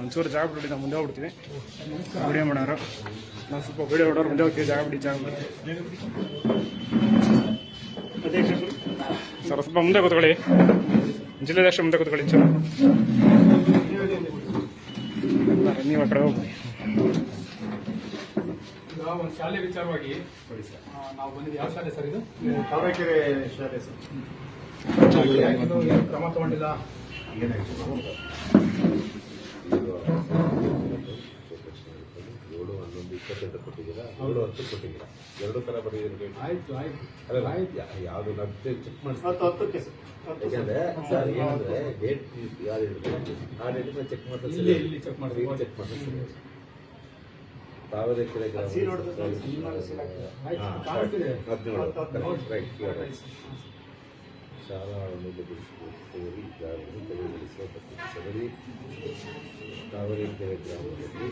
ಒಂಚೂರು ಜಾಗ ಬಿಡಿ, ನಾವು ಮುಂದೆ ಹೋಗ್ಬಿಡ್ತೀವಿ. ವಿಡಿಯೋ ಮಾಡೋರು ನಾವು ಸ್ವಲ್ಪ ವಿಡಿಯೋ ಹೊಡೋರು ಮುಂದೆ ಹೋಗ್ತೀವಿ. ಜಾಗ ಬಿಡಿ ಸರ್, ಸ್ವಲ್ಪ ಮುಂದೆ ಕೂತ್ಕೊಳ್ಳಿ. ಜಿಲ್ಲಾಧ್ಯಕ್ಷ ಮುಂದೆ ಕೂತ್ಕೊಳ್ಳಿ. ನೀವು ಆ ಕಡೆ ಹೋಗ್ಬಿಡಿ. ಒಂದು ಶಾಲೆ ವಿಚಾರವಾಗಿ ನಾವು ಬಂದಿದ್ದು. ಯಾವ ಶಾಲೆ ಸರ್ ಇದು? ತಾವರೆಕೆರೆ ಶಾಲೆ ಸರ್. ಕ್ರಮ ತಗೊಂಡಿಲ್ಲ. ಏನಾಯ್ತು? 7-11-22 ಕೊಟ್ಟಿದ್ದೀರಾ, 7-10 ಕೊಟ್ಟಿದ್ದೀರಾ, 2 ಥರ ಬರೀ. ಆಯ್ತು ಯಾವುದು ನಾವು ಚೆಕ್ ಮಾಡಿ 10ಕ್ಕೆ ಯಾಕಂದ್ರೆ ಸರ್ ಏನಂದ್ರೆ ಡೇಟ್ ಯಾರು ಹೇಳಿದ್ರು ಆ ಡೇಟ್ ಚೆಕ್ ಮಾಡ್ತಾರೆ. ಇಲ್ಲಿ ಚೆಕ್ ಮಾಡ್ತೀವಿ. ಚೆಕ್ ಮಾಡ್ತಾರೆ. ತಾವರೆಕೆರೆ ಶಾಲಾ ಅನುಭವಿಸುವವರಿಗೆ ಜಾಗವನ್ನು ತೆಗೆದುಕೊಳ್ಳಿಸುವ ಸದರಿ ತಾವರೆಕೆರೆ ಗ್ರಾಮದಲ್ಲಿ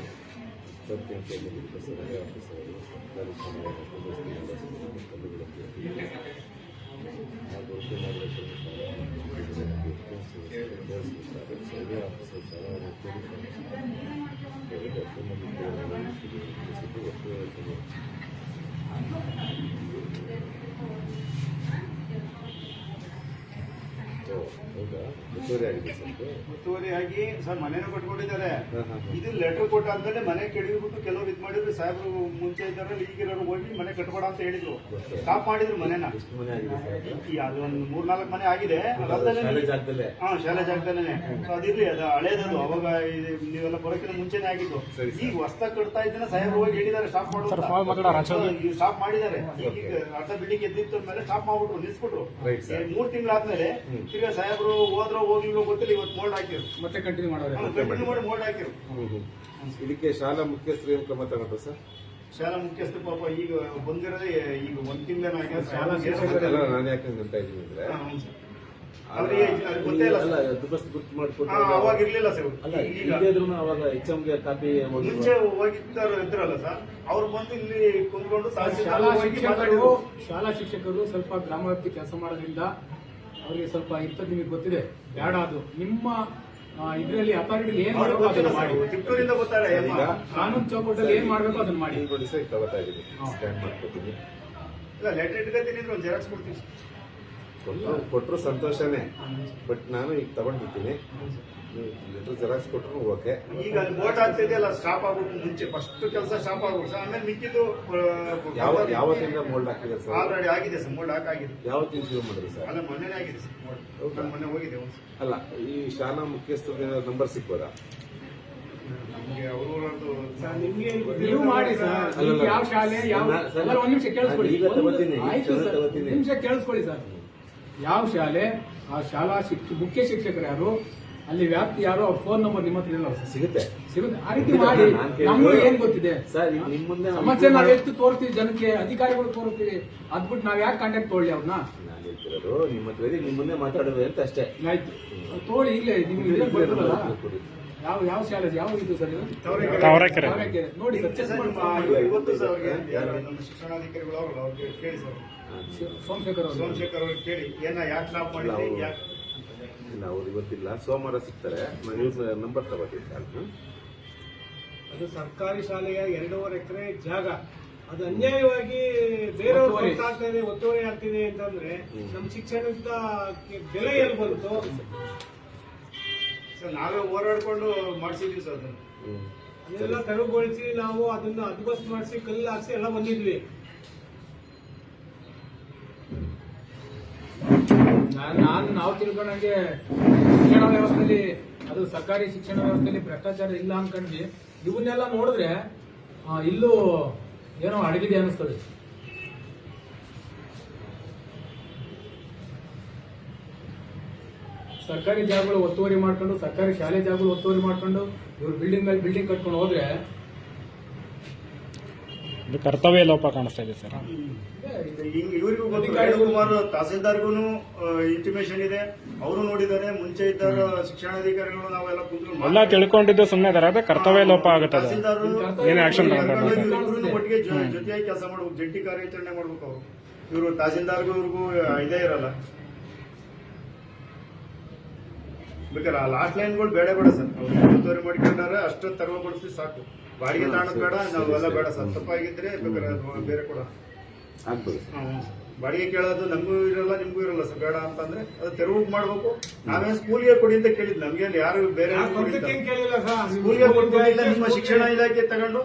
28 ಸರ್ವೆ ಆಫೀಸರ್ಗಳು ಸರ್ಕಾರಿ ಸಮಾಜವನ್ನು ಕಂಡುಬಿಡುತ್ತೆ. ಹಾಗೂ ಸರ್ವೆ ಆಫೀಸರ್ ಶಾಲಾ ಒತ್ತುವರಿಯಾಗಿ ಸರ್ ಮನೇನೂ ಕಟ್ಕೊಂಡಿದ್ದಾರೆ. ಇದು ಲೆಟರ್ ಕೊಟ್ಟಾದ್ಮೇಲೆ ಮನೆ ಕೆಡವಿಬಿಟ್ಟು ಕೆಲವರು ಇದ್ ಮಾಡಿದ್ರು. ಸಾಹೇಬ್ರು ಮುಂಚೆ ಇದ್ದಾರೆ, ಈಗಿರೋರು ಹೋಗಿ ಮನೆ ಕಟ್ಬೇಡ ಅಂತ ಹೇಳಿದ್ರು. ಸ್ಟಾಪ್ ಮಾಡಿದ್ರು ಮನೆನ. ಅದು ಒಂದು 3-4 ಮನೆ ಆಗಿದೆ. ಶಾಲೆ ಜಾಗದಲ್ಲೇ. ಅದಿರ್ಲಿ, ಅದು ಹಳೇದದು. ಅವಾಗ ನೀವೆಲ್ಲ ಬರೋಕ್ಕಿಂತ ಮುಂಚೆನೆ ಆಗಿದ್ದು. ಈಗ ಹೊಸ್ತಾಗಿ ಕಟ್ತಾ ಇದ್ದೇನೆ. ಸಾಹೇಬ್ರು ಹೋಗಿ ಹೇಳಿದ್ದಾರೆ ಸ್ಟಾಪ್ ಮಾಡೋದು. ಸ್ಟಾಪ್ ಮಾಡಿದ್ದಾರೆ. ಈಗ ಅರ್ಧ ಬಿಲ್ಡಿಂಗ್ ಎದ್ದಿತ್ತು ಮೇಲೆ ಸ್ಟಾಪ್ ಮಾಡ್ಬಿಟ್ರು, ನಿಲ್ಸ್ಬಿಟ್ರು. 3 ತಿಂಗಳಾದ್ಮೇಲೆ ಈಗ ಸಾಹೇಬ್ರು ಹೋದ್ರೋ ಹೋಗ್ಲಿಲ್ಲ ಗೊತ್ತಿಲ್ಲ. ಇವತ್ತು ಮೋಲ್ಡ್ ಹಾಕಿರು, ಮತ್ತೆ ಕಂಟಿನ್ಯೂ ಮಾಡಿ ಮೋಲ್ಡ್ ಹಾಕಿರು. ಇದಕ್ಕೆ ಶಾಲಾ ಮುಖ್ಯಸ್ಥರು ಏನು ಕ್ರಮ ತಗೊಂಡ್ರು ಸರ್? ಶಾಲಾ ಮುಖ್ಯಸ್ಥರು ಪಾಪ ಈಗ ಬಂದಿರೋದೇ ಈಗ 1 ತಿಂಗಳೇನೋ ನಾನು ಯಾಕೆ ಅಂತ ಇದ್ದೀನಿ ಅಂದ್ರೆ ಗೊತ್ತೇ ಇಲ್ಲ. ಗುರ್ತು ಮಾಡ್ಕೊಂಡು ಅವಾಗ ಇರ್ಲಿಲ್ಲ ಸರ್. ಅವಾಗ ಎಕ್ಸಾಮ್ಗೆ ಕಾಪಿ ಮುಂಚೆ ಇದ್ರಲ್ಲ ಸರ್, ಅವ್ರು ಬಂದು ಇಲ್ಲಿ ಕುಂತ್ಕೊಂಡು ಶಾಲಾ ಶಿಕ್ಷಕರು ಸ್ವಲ್ಪ ಗ್ರಾಮ ವ್ಯಾಪ್ತಿ ಕೆಲಸ ಮಾಡೋದ್ರಿಂದ ಅವ್ರಿಗೆ ಸ್ವಲ್ಪ ಇರ್ತದೆ. ನಿಮಗೆ ಗೊತ್ತಿದೆ ಬೇಡ. ಅದು ನಿಮ್ಮ ಇದರಲ್ಲಿ ಅಥಾರಿಟಿ ಏನ್ ಮಾಡಬೇಕು ಅದನ್ನ ಮಾಡಿ. ಚಿತ್ತೂರಿಂದ ಗೊತ್ತಾರೆ. ಕಾನೂನು ಚೌಕಟ್ಟಲ್ಲಿ ಏನ್ ಮಾಡ್ಬೇಕು ಅದನ್ನ ಮಾಡಿ. ತಗೋತಾ ಇದ್ದೀನಿ, ಸ್ಕ್ಯಾನ್ ಮಾಡ್ಕೊತೀನಿ. ಇಲ್ಲ, ಲೆಟರ್ ಇಟ್ಕೊತೀನಿ, ಒಂದು ಜೆರಾಕ್ಸ್ ಕೊಡ್ತೀವಿ. ಕೊಟ್ಟರು ಸಂತೋಷನೇ, ಬಟ್ ನಾನು ಈಗ ತಗೊಂಡ್ಬಿಡ್ತೀನಿ. ಲೆಟರ್ ಜೆರಾಕ್ಸ್ ಕೊಟ್ಟರು ಓಕೆ. ಈಗ ಅಲ್ಲಿ ಬೋಟ್ ಆಗ್ತಿದೆಯಲ್ಲ, ಸ್ಟಾಪ್ ಆಗ್ಬಿಟ್ಟು ಮುಂಚೆ ಫಸ್ಟ್ ಕೆಲಸ ಸ್ಟಾಪ್ ಆಗ್ಬಿಟ್ಟು ಸರ್. ಆಮೇಲೆ ಮಿಕ್ಕಿದ್ದು ಯಾವತ್ತಿಂದ ಮೋಲ್ಡ್ ಹಾಕಿದೆ ಸರ್? ಆಲ್ರೆಡಿ ಆಗಿದೆ ಸರ್, ಮೋಲ್ಡ್ ಹಾಕಾಗಿದೆ. ಯಾವತ್ತಿನ ಶುರು ಮಾಡಿದ್ರಿ ಸರ್? ಅಲ್ಲ, ಮೊನ್ನೆ ಆಗಿದೆ ಸರ್ ಮೋಲ್ಡ್. ಮೊನ್ನೆ ಹೋಗಿದೆ. ಅಲ್ಲ, ಈ ಶಾಲಾ ಮುಖ್ಯಸ್ಥರ ನಂಬರ್ ಸಿಗ್ಬೋದಾ ನಮಗೆ? ಅವರು ನೀವು ಮಾಡಿ ಸರ್. ಯಾವ ಶಾಲೆ, ಯಾವ ಒಂದ್ ನಿಮಿಷ ಕೇಳಿಸ್ಕೊಳ್ಳಿ. ನಿಮಿಷ ಕೇಳಿಸ್ಕೊಳ್ಳಿ ಸರ್. ಯಾವ ಶಾಲೆ, ಆ ಶಾಲಾ ಮುಖ್ಯ ಶಿಕ್ಷಕರು ಯಾರು, ಅಲ್ಲಿ ವ್ಯಾಪ್ತಿ ಯಾರು, ಅವ್ರ ಫೋನ್ ನಂಬರ್ ನಿಮ್ಮ ಹತ್ರ ಇಲ್ಲ ಸಿಗುತ್ತೆ. ಆ ರೀತಿ ಮಾಡಿ. ನಮ್ಗೆ ಏನ್ ಗೊತ್ತಿದೆ ಸಮಸ್ಯೆ ನಾವ್ ಎಷ್ಟು ತೋರಿಸ್ತೀವಿ ಜನಕ್ಕೆ, ಅಧಿಕಾರಿಗಳು ತೋರಿಸ್ತೀವಿ. ಅದ್ಬಿಟ್ಟು ನಾವ್ ಯಾಕೆ ಕಾಂಟ್ಯಾಕ್ಟ್ ತೊಗೊಳ್ಳಿ ಅವ್ರನ್ನ? ನಾನು ಹೇಳ್ತಿರೋದು ನಿಮ್ಮ ಹತ್ರ ನಿಮ್ಮ ಮುಂದೆ ಮಾತಾಡೋದು ಅಂತ ಅಷ್ಟೇ. ಆಯ್ತು, ತೋಳಿ. ಈಗಲೇ ನಿಮ್ಗೆ ಗೊತ್ತಿರಲ್ಲ ಯಾವ ಶಾಲೆ, ಯಾವ ಇದು ಸರ್? ತಾವರೆಕೆರೆ ನೋಡಿ ಸರ್, ಚೆಕ್ ಇವತ್ತು ಸರ್ ನಮ್ಮ ಶಿಕ್ಷಣಾಧಿಕಾರಿಗಳು ಅವರಲ್ಲ, ಅವ್ರಿಗೆ ಕೇಳಿ ಸರ್. ಸೋಮಶೇಖರ್ ಅವ್ರಿಗೆ ಕೇಳಿ ಯಾಕೆ ಸ್ಟಾಪ್ ಮಾಡಿದ್ರಿ, ಯಾಕೆ ಇಲ್ಲ. ಅವ್ರು ಇವತ್ತಿಲ್ಲ, ಸೋಮವಾರ ಸಿಗ್ತಾರೆ. ನಾನು ಇವ್ರ ನಂಬರ್ ತಗೋತೀನಿ. ಅದು ಸರ್ಕಾರಿ ಶಾಲೆಯ 2.5 ಎಕರೆ ಜಾಗ. ಅದು ಅನ್ಯಾಯವಾಗಿ ಬೇರೆಯವರು ಒತ್ತುವರಿ ಆಗ್ತಿದೆ ಅಂತಂದ್ರೆ ನಮ್ಮ ಶಿಕ್ಷಣದ ಬೆಲೆ ಎಲ್ಲಿ ಬಂತು ಸರ್? ನಾವೇ ಹೋರಾಡ್ಕೊಂಡು ಮಾಡಿಸಿದ್ವಿ ಸರ್. ಅದನ್ನೆಲ್ಲ ತೆರವುಗೊಳಿಸಿ ನಾವು ಅದನ್ನ ಅದ್ಬಸ್ ಮಾಡಿಸಿ ಕಲ್ಲು ಹಾಕ್ಸಿ ಎಲ್ಲ ಬಂದಿದ್ವಿ. ನಾವು ತಿಳ್ಕೊಂಡಂಗೆ ಶಿಕ್ಷಣ ವ್ಯವಸ್ಥೆಯಲ್ಲಿ, ಅದು ಸರ್ಕಾರಿ ಶಿಕ್ಷಣ ವ್ಯವಸ್ಥೆಯಲ್ಲಿ ಭ್ರಷ್ಟಾಚಾರ ಇಲ್ಲ ಅನ್ಕೊಂಡ್ವಿ. ಇವನ್ನೆಲ್ಲ ನೋಡಿದ್ರೆ ಇಲ್ಲೂ ಏನೋ ಅಡಗಿದೆ ಅನಿಸ್ತದೆ. ಸರ್ಕಾರಿ ಜಾಗಗಳು ಒತ್ತುವರಿ ಮಾಡ್ಕೊಂಡು, ಸರ್ಕಾರಿ ಶಾಲೆ ಜಾಗಗಳು ಒತ್ತುವರಿ ಮಾಡ್ಕೊಂಡು, ಇವ್ರು ಬಿಲ್ಡಿಂಗ್ ಮೇಲೆ ಬಿಲ್ಡಿಂಗ್ ಕಟ್ಕೊಂಡು ಹೋದ್ರೆ ಇದು ಕರ್ತವ್ಯ ಲೋಪ ಕಾಣಿಸ್ತಾ ಇದೆ ಸರ್. ಇವರಿಗೂ ಕುಮಾರ್ ತಹಸೀಲ್ದಾರ್ಗೂ ಇಂಟಿಮೇಷನ್ ಇದೆ. ಅವರು ನೋಡಿದ್ದಾರೆ. ಮುಂಚೆ ಇದ್ದ ಶಿಕ್ಷಣಾಧಿಕಾರಿಗಳು ನಾವೆಲ್ಲ ಎಲ್ಲ ತಿಳ್ಕೊಂಡಿದ್ದು ಸುಮ್ಮನೆ ಇದಾರೆ. ಅದೇ ಕರ್ತವ್ಯ ಲೋಪ ಆಗುತ್ತೆ. ಏನೇ ಆಕ್ಷನ್ ಒಟ್ಟಿಗೆ ಜೊತೆಯಾಗಿ ಕೆಲಸ ಮಾಡ್ಬೇಕು, ಜಂಟಿ ಕಾರ್ಯಾಚರಣೆ ಮಾಡ್ಬೇಕು. ಅವರು ಇವರು ತಹಸೀಲ್ದಾರ್ಗೂ ಇವ್ರಿಗೂ ಇದೇ ಇರಲ್ಲ. ಬೇಕಾದ್ರೆ ಆ ಲಾಸ್ಟ್ ಲೈನ್ಗಳು ಬೇಡ ಬೇಡ ಸರ್ ಅವ್ರು ಮೂವತ್ತುವರೆ ಮಾಡಿಕೊಂಡ್ರೆ ಅಷ್ಟು ತೆರವುಗೊಳಿಸಿ ಸಾಕು. ಬಾಡಿಗೆ ತಾಣದ್ ಬೇಡ, ನಾವೆಲ್ಲ ಬೇಡ ಸರ್. ತಪ್ಪಾಗಿದ್ರೆ ಬೇಕಾದ್ರೆ ಅದು ಬೇರೆ ಕೊಡ. ಆಗ್ಬೋದು. ಬಾಡಿಗೆ ಕೇಳೋದು ನಮಗೂ ಇರಲ್ಲ ನಿಮ್ಗೂ ಇರಲ್ಲ ಸರ್. ಬೇಡ ಅಂತಂದ್ರೆ ಅದು ತೆರವು ಮಾಡ್ಬೇಕು. ನಾವೇ ಸ್ಕೂಲ್ಗೆ ಕೊಡಿ ಅಂತ ಕೇಳಿದ್, ನಮ್ಗೆ ಯಾರು ಬೇರೆ ಸ್ವಂತಕ್ಕೇನ್ ಕೇಳಿಲ್ಲ ಸರ್. ಸ್ಕೂಲ್ಗೆ ಕೊಟ್ಟಿಲ್ಲ. ನಿಮ್ಮ ಶಿಕ್ಷಣ ಇಲಾಖೆ ತಗೊಂಡು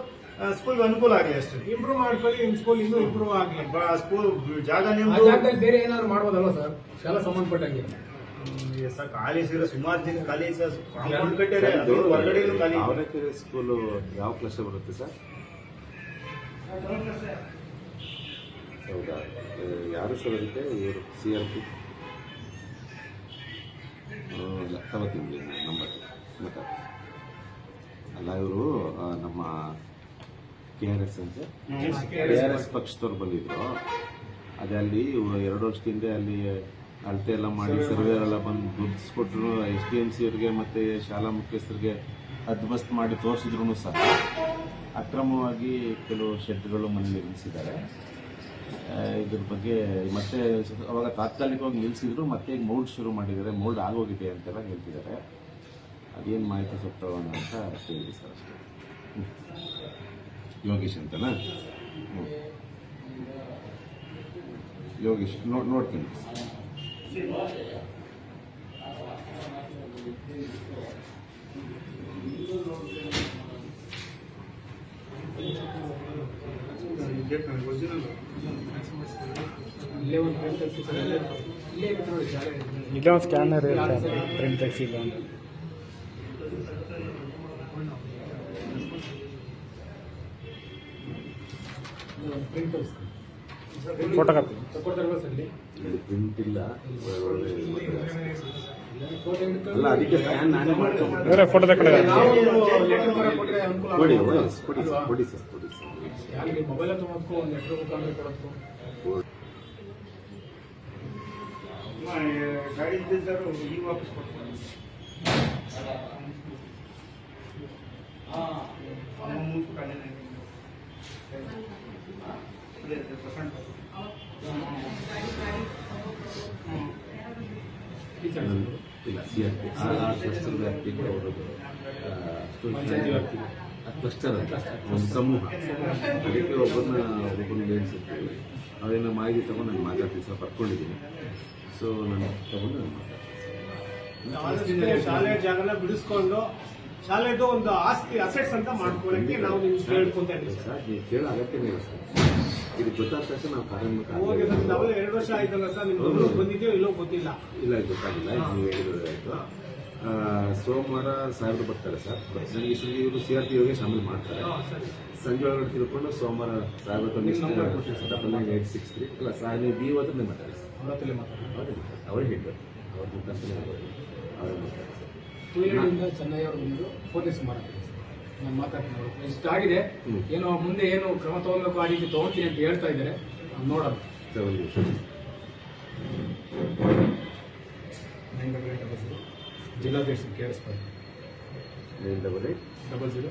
ಸ್ಕೂಲ್ಗೆ ಅನುಕೂಲ ಆಗಲಿ ಅಷ್ಟೇ. ಇಂಪ್ರೂವ್ ಮಾಡ್ಕೊಳ್ಳಿ, ನಿಮ್ ಸ್ಕೂಲ್ ಇನ್ನೂ ಇಂಪ್ರೂವ್ ಆಗ್ಲಿ. ಸ್ಕೂಲ್ ಜಾಗ ಆ ನಿಮ್ದು ಜಾಗದಲ್ಲಿ ಬೇರೆ ಏನಾದ್ರು ಮಾಡ್ಬೋದಲ್ವ ಸರ್, ಶಾಲಾ ಸಂಬಂಧಪಟ್ಟಂಗೆ? ಸರ್ ಖಾಲಿ ಸಿರೋ ಸುಮಾರು ದಿನ ಖಾಲಿ ಸರ್. ಕಾಂಪೌಂಡ್ ಕಟ್ಟಿದ್ರೆ ಅದು ಹೊರಗಡೆನೂ ಖಾಲಿ. ಅವನಕೆರೆ ಸ್ಕೂಲು ಯಾವ ಕ್ಲಾಸ್ ಬರುತ್ತೆ ಸರ್? ಹೌದಾ? ಯಾರು ಸರ್ ಅದಕ್ಕೆ? ಇವರು CRP ತಗೋತೀನಿ ನಂಬರ್ ಮತ್ತೆ ಅಲ್ಲ, ಇವರು ನಮ್ಮ KRS ಅಂತ KRS ಪಕ್ಷದವ್ರು ಬಂದಿದ್ರು. ಅದೇ ಅಲ್ಲಿ 2 ವರ್ಷದಿಂದ ಅಲ್ಲಿ ಅಳತೆ ಎಲ್ಲ ಮಾಡಿ ಸರ್ವೇರ್ ಎಲ್ಲ ಬಂದು ಗುರುತಿಸ್ಕೊಟ್ರು. SDMC ಅವ್ರಿಗೆ ಮತ್ತು ಶಾಲಾ ಮುಖ್ಯಸ್ಥರಿಗೆ ಹದ್ಬಸ್ತ್ ಮಾಡಿ ತೋರಿಸಿದ್ರು ಸಹ ಅಕ್ರಮವಾಗಿ ಕೆಲವು ಶೆಡ್ಗಳು ಮನೆ ನಿರ್ಮಿಸಿದ್ದಾರೆ. ಇದ್ರ ಬಗ್ಗೆ ಮತ್ತೆ ಅವಾಗ ತಾತ್ಕಾಲಿಕವಾಗಿ ನಿಲ್ಲಿಸಿದ್ರು, ಮತ್ತೆ ಈಗ ಮೌಲ್ಡ್ ಶುರು ಮಾಡಿದ್ದಾರೆ. ಮೌಲ್ಡ್ ಆಗೋಗಿದೆ ಅಂತೆಲ್ಲ ಹೇಳ್ತಿದ್ದಾರೆ. ಅದೇನು ಮಾಹಿತಿ ಸ್ವಲ್ಪ ತಗೋಣ ಅಂತ ಕೇಳಿದ್ವಿ ಸರ್ ಅಷ್ಟೇ. ಯೋಗೇಶ್ ಅಂತನಾ? ಯೋಗೇಶ್ ನೋಡ್ತೀನಿ. ಇಲ್ಲೇ ಒಂದು ಪ್ರಿಂಟ್ ತೆಗ್ಸಿ ಸರ್, ಇಲ್ಲೇ ಇರುತ್ತೆ ನೋಡಿ ಶಾಲೆ. ಇಲ್ಲೇ ಒಂದು ಸ್ಕ್ಯಾನರ್ ಇರುತ್ತೆ, ಪ್ರಿಂಟ್ ತೆಗಿಸಿಲ್ಲ ಅಂದ್ರೆ ಪ್ರಿಂಟ್ ತೋರಿಸಿ, ಫೋಟೋ ಕಾಪಿ ತಗೊಳ್ತಾರಲ್ವ ಸರ್ ಇಲ್ಲಿ? ಪ್ರಿಂಟ್ ಇಲ್ಲ. ಫೋಟೋ ಅಲ್ಲ, ಅದಕ್ಕೆ ಸ್ಕ್ಯಾನ್ ನಾನೇ ಮಾಡ್ಕೊಂಡು ಬೇರೆ ಫೋಟೋ ತಗೊಂಡು ನಾವು ಲೆಟರ್ ಬರ ಕೊಟ್ಟರೆ ಅನುಕೂಲ ಕೊಡಿ ಆಗುತ್ತೆ. ಕೊಡಿ ಸರ್. ಯಾರಿಗೆ ಮೊಬೈಲ್ ತೊಗೊಳಕ್ಕೂ ಒಂದು ಲೆಟರ್ ಮುಖಾಂತರ ಕೊಡೋಕ್ಕೂ ಗಾಡಿ ಇದ್ದಿದ್ದರು ಈಗ ವಾಪಸ್ ಕೊಡ್ತಾರೆ. ಇಲ್ಲ, CRP ಆ ಕ್ಲಸ್ಟರ್ ವ್ಯಾಪ್ತಿಗೆ ಅವರದ್ದು ಕ್ಲಸ್ಟರ್ ಅಂತ ಒಂದು ಸಮೂಹ. ಅದಕ್ಕೆ ಒಬ್ಬರನ್ನ ನೇಮಿಸಿರ್ತೀವಿ. ಅವೇನೋ ಮಾಹಿತಿ ತಗೊಂಡು ನಾನು ಮಾತಾಡ್ತೀನಿ ಸರ್, ಬರ್ಕೊಂಡಿದ್ದೀನಿ. ಸೊ ನಾನು ತಗೊಂಡು ನಾನು ಆದಷ್ಟು ಶಾಲೆ ಜಾಗನ ಬಿಡಿಸ್ಕೊಂಡು ಶಾಲೆದು ಒಂದು ಆಸ್ತಿ ಅಸೆಟ್ಸ್ ಅಂತ ಮಾಡ್ಕೊಳ್ಳಕ್ಕೆ ನಾವು ನಿಮ್ಗೆ ಕೇಳ್ಕೊಂತ ಇದ್ದೀವಿ ಸರ್. ಸರ್, ನೀವು ಕೇಳೋ ಅಗತ್ಯನೇ ಇಲ್ಲ ಸರ್. ಇದು ಗೊತ್ತಾದ ತಕ್ಷಣ ನಾವು ಹೋಗಿ ಸರ್, ನಾವೆಲ್ಲ 2 ವರ್ಷ ಆಯ್ತಲ್ಲ ಸರ್, ನಿಮ್ಗೆ ಬಂದಿದೆಯೋ ಇಲ್ಲೋ ಗೊತ್ತಿಲ್ಲ. ಇಲ್ಲ, ಗೊತ್ತಾಗಿಲ್ಲ. ನೀವು ಹೇಳಿರೋದು ಆಯಿತು. ಸೋಮವಾರ ಸಾಹೇಬ್ರು ಬರ್ತಾರೆ ಸರ್. ನನಗೆ ಇಷ್ಟೊಂದು ಇವರು CRP ಯೋಗೇಶ್ ಆಮೇಲೆ ಮಾಡ್ತಾರೆ. ಸಂಜೆ ಒಳಗಡೆ ತಿಳ್ಕೊಂಡು ಸೋಮವಾರ ಸಾಹೇಬ್ರ ನೆಕ್ಸ್ಟ್ 863 ಅಲ್ಲ ಸರ್, ನೀವು ಈ ಹೊತ್ತೇ ಮಾತಾಡಿ ಸರ್. ಅವ್ರ ಹತ್ರಲೇ ಮಾತಾಡೋದು. ಅವ್ರಿಗೆ ಹೇಳ್ಬೇಕು, ಅವ್ರ ಮುಖಾಂತರ ಅವ್ರಿಗೆ ಮಾತಾಡಿ ಸರ್. ತುಳಿಯಿಂದ ಚೆನ್ನೈ ಅವರು ಬಂದು ಫೋನ್ ರಿಸೀವ್ ಮಾಡ್ತಾರೆ. ನಾನು ಮಾತಾಡ್ತೀನಿ, ಇಷ್ಟಾಗಿದೆ, ಏನೋ ಮುಂದೆ ಏನು ಕ್ರಮ ತಗೊಳ್ಬೇಕು ಆ ರೀತಿ ತಗೊಳ್ತೀನಿ ಅಂತ ಹೇಳ್ತಾ ಇದ್ದಾರೆ. ನೋಡೋಣ. ಒಂದು ನಿಮಿಷ. 988 ಜಿಲ್ಲಾಧ್ಯಕ್ಷ KRS 988 00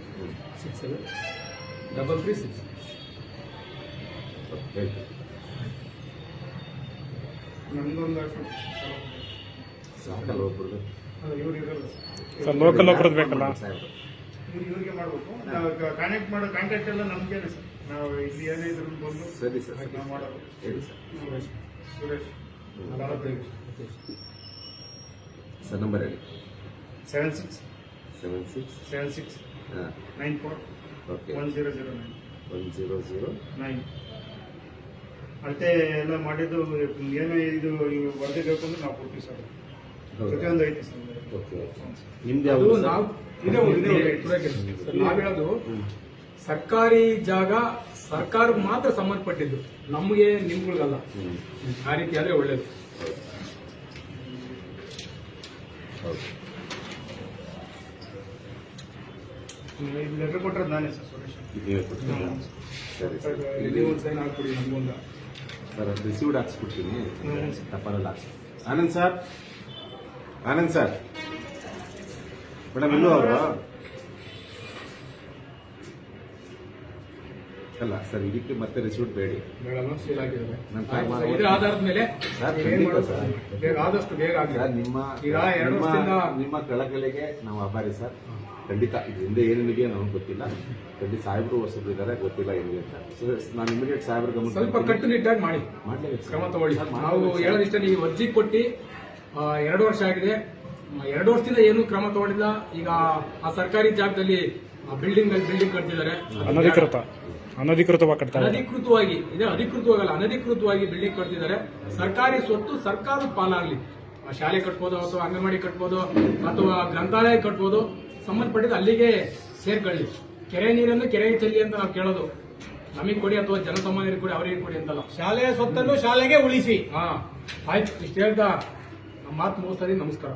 67 336. ಹೇಳ್ತೀನಿ. ನಮ್ದೊಂದು ಸಾಕಲ್ಲ ಒಬ್ಬರದು. ಇವ್ರು ಇರಲ್ಲ ಸರ್, ಲೋಕಲ್ ಒಬ್ರದ್ದು ಬೇಕಲ್ಲ. ಸಾಹೇಬ್ರು ಇವ್ರಿಗೆ ಮಾಡ್ಬೇಕು. ನಾವು ಕಾಂಟ್ಯಾಕ್ಟ್ ಮಾಡೋ ಕಾಂಟ್ಯಾಕ್ಟ್ ಎಲ್ಲ ನಮ್ಗೇನೆ ಸರ್. ನಾವು ಇಲ್ಲಿ ಏನೇ ಇದ್ರು ಬಂದು ಸರಿ ಸರ್, ನಾವು ಮಾಡೋದು. ಹೇಳಿ ಸರ್. ಸುರೇಶ್ ಸರ್ ನಂಬರ್ ಹೇಳಿ. 76 76 76 ಹಾಂ 94 ಓಕೆ 1009 1009. ಅಳತೆ ಎಲ್ಲ ಮಾಡಿದ್ದು ಏನೇ ಇದು ವರದಿ ಬೇಕು ಅಂದ್ರೆ ನಾವು ಕೊಡ್ತೀವಿ ಸರ್. ಪ್ರತಿಯೊಂದು ಐತಿ ಸರ್. ಓಕೆ, ನಿಮ್ದು ಅದು ಯಾವುದು ನಾವು ನಾವು ಹೇಳೋದು ಸರ್ಕಾರಿ ಜಾಗ ಸರ್ಕಾರಕ್ಕೆ ಮಾತ್ರ ಸಂಬಂಧಪಟ್ಟಿದ್ದು, ನಮಗೆ ನಿಮ್ಗಳಿಗಲ್ಲ. ಆ ರೀತಿ ಆದ್ರೆ ಒಳ್ಳೇದು. ಹೌದು. ಲೆಟರ್ ಕೊಟ್ಟರೆ ನಾನೇ ಸರ್ ಸುರೇಶ್. ನೀವೇ ಕೊಡ್ತೀರಾ? ಸರಿ ಸರ್. ನೀವು ಒಂದು ಸೈನ್ ಹಾಕ್ಬಿಡಿ ನಮ್ಗೊಂದು. ಸರ್, ಅದು ರಿಸೀವ್ಡ್ ಹಾಕ್ಸ್ಬಿಡ್ತೀನಿ, ಟಪಾಲಲ್ಲಿ ಹಾಕ್ಸಿ. Anand sir, Anand sir, madam ಇಲ್ಲೂ ಅವರು ಅಲ್ಲ ಸರ್, ಇದಕ್ಕೆ ಮತ್ತೆ ರಿಸೀಟ್ ಬೇಡಿ. ಮೇಡಮ್ ಸೀಲ್ ಆಗಿದ್ದಾರೆ. ನನ್ನ ಕಾಲ್ ಮಾಡಿ. ಇದ್ರ ಆಧಾರದ ಮೇಲೆ ಸರ್, ಏನ್ ಖಂಡಿತ ಮಾಡೋದು? ಸರ್. ಬೇಗ ಆದಷ್ಟು ಬೇಗ ಆಗಿ ಸರ್, ನಿಮ್ಮ ಈಗ 2 ವರ್ಷದಿಂದ ನಿಮ್ಮ ಕಳಕಳಿಗೆ ನಾವು ಆಭಾರಿ ಸರ್. ಖಂಡಿತ ಇದರಿಂದ ಏನಿದೆ ನನಗೆ ಗೊತ್ತಿಲ್ಲ. ಖಂಡಿತ ಸಾಹೇಬರು ಹೊಸಬ್ರಿದ್ದಾರೆ, ಗೊತ್ತಿಲ್ಲ ಏನಿದೆ ಅಂತ. ಸೊ, ನಾನು ಇಮಿಡಿಯೇಟ್ ಸಾಹೇಬ್ರ ಗಮನ ಸ್ವಲ್ಪ ಕಟ್ಟುನಿಟ್ಟಾಗಿ ಮಾಡಿ ಮಾಡ್ಲೇಬೇಕು ಕ್ರಮ ತಗೊಳ್ಳಿ. ಸರ್, ನಾವು ಮಾಡ್ಲೇಬೇಕು ಹೇಳೋದಿಷ್ಟ, ನೀವು ಅರ್ಜಿ ಕೊಟ್ಟು 2 ವರ್ಷ ಆಗಿದೆ. 2 ವರ್ಷದಿಂದ ಏನು ಕ್ರಮ ತಗೊಂಡಿಲ್ಲ. ಈಗ ಆ ಸರ್ಕಾರಿ ಜಾಗದಲ್ಲಿ ಬಿಲ್ಡಿಂಗ್ ಕಟ್ತಿದ್ದಾರೆ. ಅನಧಿಕೃತವಾಗಿ ಕಟ್ತಾರೆ. ಅನಧಿಕೃತವಾಗಿ ಇದೆ, ಅಧಿಕೃತವಾಗಲ್ಲ, ಅನಧಿಕೃತವಾಗಿ ಬಿಲ್ಡಿಂಗ್ ಕಟ್ತಿದ್ದಾರೆ. ಸರ್ಕಾರಿ ಸ್ವತ್ತು ಸರ್ಕಾರದ ಪಾಲಾಗ್ಲಿ. ಶಾಲೆ ಕಟ್ಬೋದು, ಅಥವಾ ಅಂಗನವಾಡಿ ಕಟ್ಬೋದು, ಅಥವಾ ಗ್ರಂಥಾಲಯ ಕಟ್ಬೋದು, ಸಂಬಂಧಪಟ್ಟಿದ್ದು ಅಲ್ಲಿಗೆ ಸೇರ್ಕೊಳ್ಳಿ. ಕೆರೆ ನೀರನ್ನು ಕೆರೆಗೆ ಚೆಲ್ಲಿ ಅಂತ ನಾವು ಕೇಳೋದು. ನಮಗೆ ಕೊಡಿ ಅಥವಾ ಜನಸಾಮಾನ್ಯರಿಗೆ ಕೊಡಿ, ಅವರಿಗೆ ಕೊಡಿ ಅಂತಲ್ಲ. ಶಾಲೆಯ ಸ್ವತ್ತನ್ನು ಶಾಲೆಗೆ ಉಳಿಸಿ. ಆಯ್ತು, ಇಷ್ಟು ಹೇಳ್ತಾ ನಮ್ಮ ಮಾತು ಮುಗಿಸ್ತಾ ಇದೀನಿ. ನಮಸ್ಕಾರ.